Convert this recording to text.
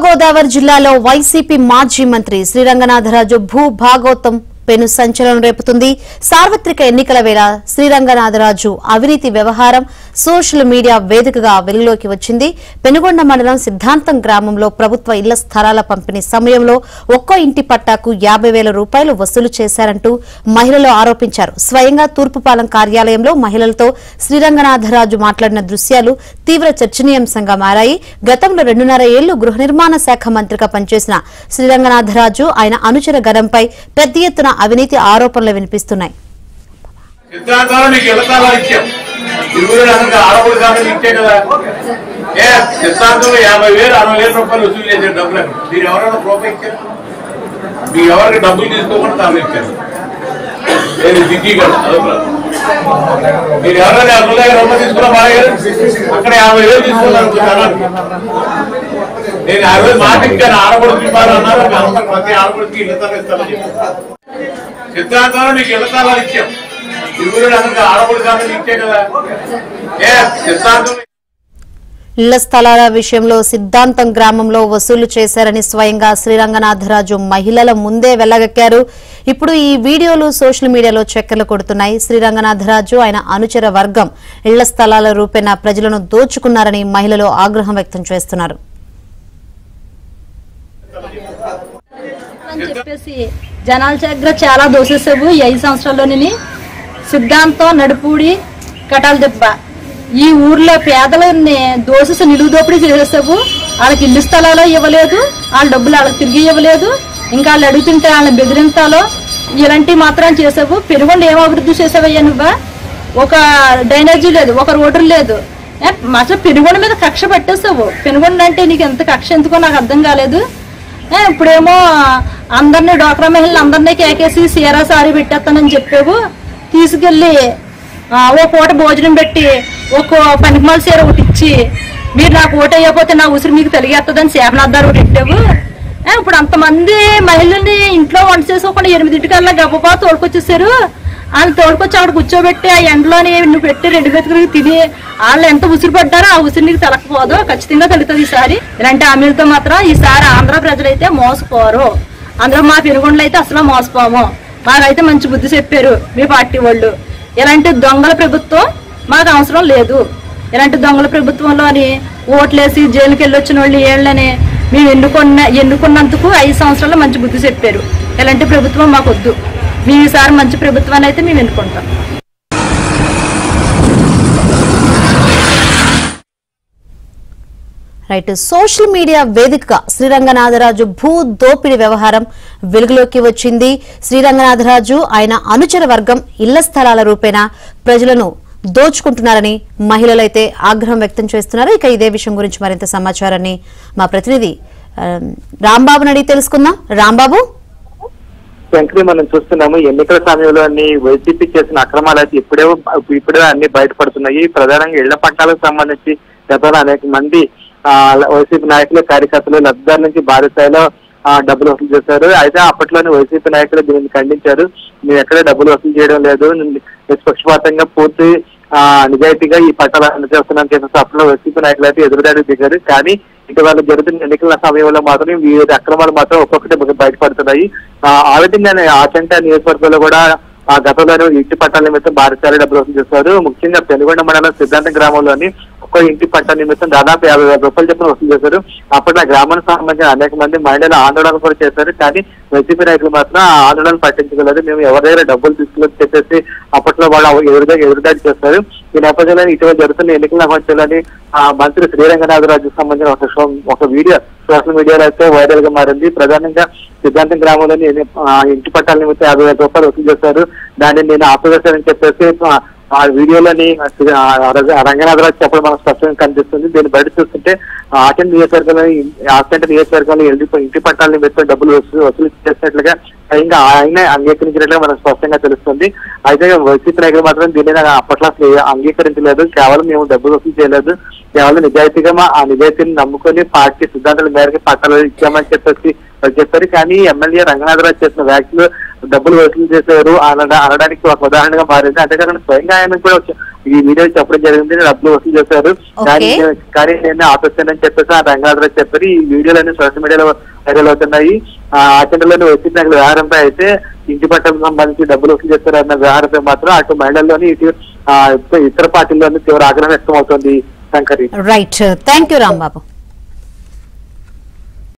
తూర్పుగోదావరి జిల్లాలో వైసీపీ మాజీ మంత్రి శ్రీరంగనాథరాజు భూ భాగోతం పెను సంచలనం రేపుతుంది. సార్వత్రిక ఎన్నికల వేళ శ్రీరంగనాథరాజు అవినీతి వ్యవహారం సోషల్ మీడియా వేదికగా వెలుగులోకి వచ్చింది. పెనుగొండ మండలం సిద్ధాంతం గ్రామంలో ప్రభుత్వ ఇళ్ల స్థలాల పంపిణీ సమయంలో ఒక్కో ఇంటి పట్టాకు 50,000 రూపాయలు వసూలు చేశారంటూ మహిళలు ఆరోపించారు. స్వయంగా తూర్పుపాలెం కార్యాలయంలో మహిళలతో శ్రీరంగనాథరాజు మాట్లాడిన దృశ్యాలు తీవ్ర చర్చనీయాంశంగా మారాయి. గతంలో 2.5 ఏళ్లు గృహ నిర్మాణ శాఖ మంత్రిగా పనిచేసిన శ్రీరంగనాథరాజు ఆయన అనుచర గణంపై పెద్ద ఎత్తున అవినీతి ఆరోపణలు వినిపిస్తున్నాయి. మీరు ఎవరైనా తీసుకున్నా అక్కడ 50,000 తీసుకున్నారు. నేను 50 మాట ఇచ్చాను. ఆడపడుతు అన్నారు. ప్రతి ఆడపడుతుకి ఇళ్ల తాళాలు ఇస్తామని చెప్పాను. సిద్ధాంతంలో నీకు ఇళ్ల తాళాలు ఇచ్చాం. ఇరువురు అందరికి ఆడపడుతు తాళాలు ఇచ్చే కదా. సిద్ధాంతం ఇళ్ల స్థలాల విషయంలో సిద్ధాంతం గ్రామంలో వసూలు చేశారని స్వయంగా శ్రీరంగనాథరాజు మహిళల ముందే వెళ్లగక్కారు. ఇప్పుడు ఈ వీడియోలు సోషల్ మీడియాలో చక్కర్లు కొడుతున్నాయి. శ్రీరంగనాథరాజు ఆయన అనుచర వర్గం ఇళ్ల స్థలాల రూపేణా ప్రజలను దోచుకున్నారని మహిళలు ఆగ్రహం వ్యక్తం చేస్తున్నారు. జనాల దగ్గర చాలా దోషేసావు. ఈ 5 సంవత్సరాల్లోని సిద్ధాంతం నడుపూడి కటాల దెబ్బ ఈ ఊర్లో పేదలని దోషిసి నిలువు దోపిడీ చేసేసావు. వాళ్ళకి ఇల్లు స్థలాలు ఇవ్వలేదు, వాళ్ళ డబ్బులు వాళ్ళకి తిరిగి ఇవ్వలేదు. ఇంకా వాళ్ళు అడుగుతుంటే వాళ్ళని బెదిరింతాలో ఇలాంటివి మాత్రం చేసావు. పెనుగొండ ఏం అభివృద్ధి చేసావయ్యా నువ్వా? ఒక డ్రైనేజీ లేదు, ఒక రోడ్డు లేదు. అసలు పెనుగొండ మీద కక్ష పట్టేసావు. పెనుగొండ అంటే నీకు ఎంత కక్ష ఎందుకో నాకు అర్థం కాలేదు. ఇప్పుడేమో అందరినీ డోక్రా మహిళలు అందరినీ కేకేసి సీరా సారీ పెట్టేస్తానని చెప్పావు. తీసుకెళ్ళి ఓ పూట భోజనం పెట్టి ఒక పనికిమాల సీర ఒకటి ఇచ్చి మీరు నాకు ఓటు అయ్యకపోతే నా ఉసిరి మీకు తెలిగేస్తుందని శాపనార్థాలు ఒకటి పెట్టావు. ఇప్పుడు అంతమంది మహిళల్ని ఇంట్లో వంట చేసుకోకుండా 8 గబ్బపా తోడుకొచ్చేసారు. వాళ్ళు తోడుకొచ్చి అక్కడ కూర్చోబెట్టి ఆ ఎండలోని నువ్వు పెట్టి 2 మెతుకులకి తిని వాళ్ళు ఎంత ఉసిరి పడ్డారో ఆ ఉసిరి నీకు తెలకపోదు. ఖచ్చితంగా తెలుస్తుంది ఈసారి. ఇలాంటి హామీలతో మాత్రం ఈసారి ఆంధ్ర ప్రజలైతే మోసపోరు. అందులో మా పెనుగొండలు అయితే అసలు మోసపోము. మాకైతే మంచి బుద్ధి చెప్పారు మీ పార్టీ వాళ్ళు. ఇలాంటి దొంగల ప్రభుత్వం మాకు అవసరం లేదు. ఇలాంటి దొంగల ప్రభుత్వంలోని ఓట్లేసి జైలుకి వెళ్ళొచ్చిన వాళ్ళు ఏళ్ళని మేము ఎన్నుకున్నందుకు 5 సంవత్సరాల్లో మంచి బుద్ధి చెప్పారు. ఇలాంటి ప్రభుత్వం మాకు వద్దు. మేము ఈసారి మంచి ప్రభుత్వాన్ని అయితే మేము ఎన్నుకుంటాం. రైట్. సోషల్ మీడియా వేదికగా శ్రీరంగనాథరాజు భూ దోపిడీ వ్యవహారం వెలుగులోకి వచ్చింది. శ్రీరంగనాథరాజు ఆయన అనుచర వర్గం ఇళ్ల స్థలాల రూపేణా ప్రజలను దోచుకుంటున్నారని మహిళలైతే ఆగ్రహం వ్యక్తం చేస్తున్నారు. ఇక ఇదే విషయం గురించి మరింత సమాచారాన్ని మా ప్రతినిధి రాంబాబుని అడిగి తెలుసుకుందాం. రాంబాబు, శంకరి, మనం చూస్తున్నాము ఎన్నికల సమయంలో అన్ని వైసీపీ చేసిన అక్రమాలు అయితే ఇప్పుడే అన్ని బయటపడుతున్నాయి. ప్రధానంగా ఇళ్ల పట్టాలకు సంబంధించి గతంలో అనేక మంది వైసీపీ నాయకులు కార్యకర్తలు లబ్ధిదారుల నుంచి భారీ స్థాయిలో డబ్బులు వసూలు చేశారు. అయితే అప్పట్లోనే వైసీపీ నాయకులు దీన్ని ఖండించారు. మేము ఎక్కడే డబ్బులు వసూలు చేయడం లేదు, నిష్పక్షపాతంగా పూర్తి నిజాయితీగా ఈ పట్టాలు అందజేస్తున్నామని చెప్పేసి అప్పట్లో వైసీపీ నాయకులు అయితే ఎదురుదాడికి దిగారు. కానీ ఇటీవల జరుగుతున్న ఎన్నికల సమయంలో మాత్రం వీరి అక్రమాలు మాత్రం ఒక్కొక్కటి బయటపడుతున్నాయి. ఆ విధంగా ఆచంట నియోజకవర్గంలో కూడా గతంలోనే ఇంటి పట్టాల నిమిత్తం భారీ స్థాయిలో డబ్బులు వసూలు చేస్తారు. ముఖ్యంగా పెనుగొండ మండలం సిద్ధాంతం గ్రామంలోని ఒక్కో ఇంటి పట్ట నిమిత్తం దాదాపు 50,000 రూపాయలు చెప్పిన వసూలు చేశారు. అప్పట్లో గ్రామానికి సంబంధించిన అనేక మంది మహిళలు ఆందోళన కూడా చేశారు. కానీ వైసీపీ నాయకులు మాత్రం ఆ ఆందోళన పట్టించుకోలేదు. మేము ఎవరి దగ్గర డబ్బులు తీసుకుని చెప్పేసి అప్పట్లో వాళ్ళు ఎదురుదాడి చేస్తారు. ఈ నేపథ్యంలో ఇటీవల జరుగుతున్న ఎన్నికల నేపథ్యంలోని మంత్రి శ్రీరంగనాథరాజుకు సంబంధించిన ఒక వీడియో సోషల్ మీడియాలో అయితే వైరల్ గా మారింది. ప్రధానంగా సిద్ధాంతం గ్రామంలోని ఇంటి పట్టాల నిమిత్తం 50,000 రూపాయలు వసూలు చేశారు. దాన్ని నేను ఆపవేశానని చెప్పేసి ఆ వీడియోలోని రంగనాథరాజు చెప్పడం మనకు స్పష్టంగా కనిపిస్తుంది. దీన్ని బయట చూస్తుంటే ఆచంట నియోజకవర్గంలో ఇంటి పట్టాల నిమిత్తం డబ్బులు వసూలు చేసినట్లుగా స్వయంగా ఆయన అంగీకరించినట్లుగా మనకు స్పష్టంగా తెలుస్తుంది. అయితే వైసీపీ నాయకులు మాత్రం దీనిని అప్పట్లో అంగీకరించలేదు. కేవలం మేము డబ్బులు వసూలు చేయలేదు, కేవలం నిజాయితీగా ఆ నిజాయితీని నమ్ముకొని పార్టీ సిద్ధాంతాల మేరకు పట్టాలు ఇచ్చామని చెప్పారు. కానీ ఎమ్మెల్యే రంగనాథరాజు చేసిన వ్యాఖ్యలు డబ్బులు వసూలు చేశారు అనడానికి ఒక ఉదాహరణగా మారింది. అంతేకాకుండా స్వయంగా ఆయన కూడా ఈ వీడియోలు చెప్పడం జరిగింది, డబ్బులు వసూలు చేశారు. కానీ నేను ఆపేస్తానని చెప్పేసి ఆ రంగాధరాజు చెప్పారు. ఈ వీడియోలన్నీ సోషల్ మీడియాలో వైరల్ అవుతున్నాయి. అఖండలోని వచ్చిన వ్యవహారంపై అయితే ఇంటి పట్టాలకు సంబంధించి డబ్బులు వసూలు చేస్తారన్న వ్యవహారంపై మాత్రం అటు మహిళల్లోని ఇటు ఇతర పార్టీల్లోని తీవ్ర ఆగ్రహం వ్యక్తం అవుతుంది. Shankari. Right, thank you Rambabu.